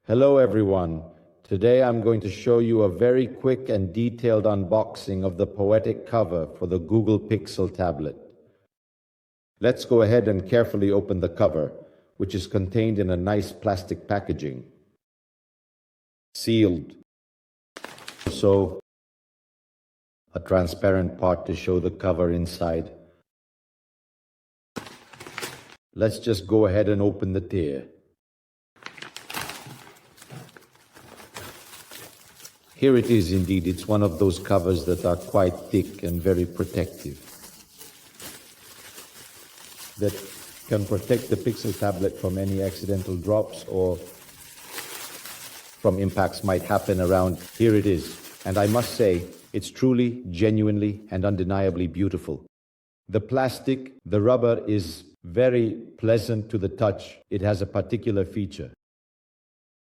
Hello everyone. Today I'm going to show you a very quick and detailed unboxing of the Poetic cover for the Google Pixel tablet. Let's go ahead and carefully open the cover, which is contained in a nice plastic packaging. Sealed. So, a transparent part to show the cover inside. Let's just go ahead and open the tear. Here it is indeed. It's one of those covers that are quite thick and very protective, that can protect the Pixel tablet from any accidental drops or from impacts might happen around. Here it is. And I must say, it's truly, genuinely, and undeniably beautiful. The plastic, the rubber is very pleasant to the touch. It has a particular feature.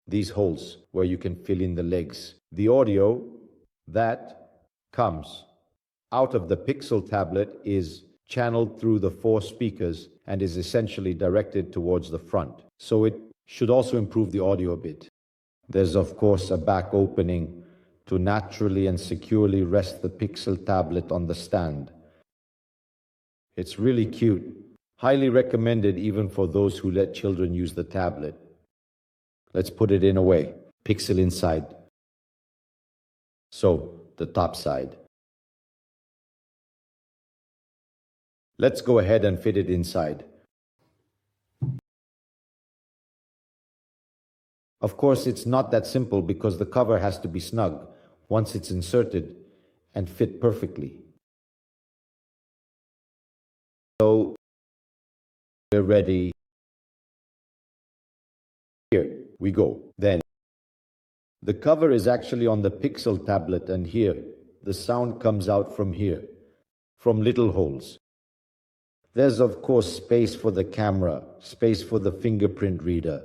These holes where you can fill in the legs. The audio that comes out of the Pixel tablet is channeled through the 4 speakers and is essentially directed towards the front. So it should also improve the audio a bit. There's of course a back opening to naturally and securely rest the Pixel tablet on the stand. It's really cute. Highly recommended even for those who let children use the tablet. Let's put it in a way. Pixel inside. So, the top side. Let's go ahead and fit it inside. Of course, it's not that simple because the cover has to be snug once it's inserted and fit perfectly. So, we're ready. Here we go. Then, the cover is actually on the Pixel tablet, and here, the sound comes out from here, from little holes. There's of course space for the camera, space for the fingerprint reader.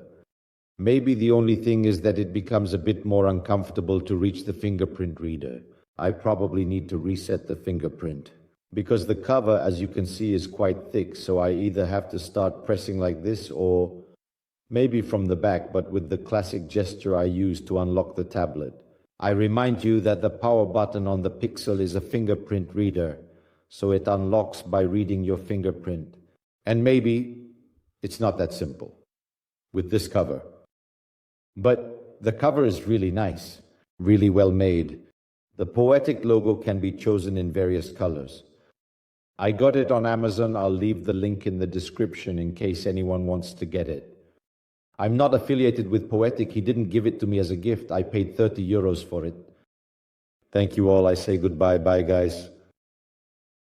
Maybe the only thing is that it becomes a bit more uncomfortable to reach the fingerprint reader. I probably need to reset the fingerprint. Because the cover, as you can see, is quite thick, so I either have to start pressing like this or maybe from the back, but with the classic gesture I use to unlock the tablet. I remind you that the power button on the Pixel is a fingerprint reader, so it unlocks by reading your fingerprint. And maybe it's not that simple with this cover. But the cover is really nice, really well made. The Poetic logo can be chosen in various colors. I got it on Amazon. I'll leave the link in the description in case anyone wants to get it. I'm not affiliated with Poetic. He didn't give it to me as a gift. I paid €30 for it. Thank you all. I say goodbye. Bye, guys.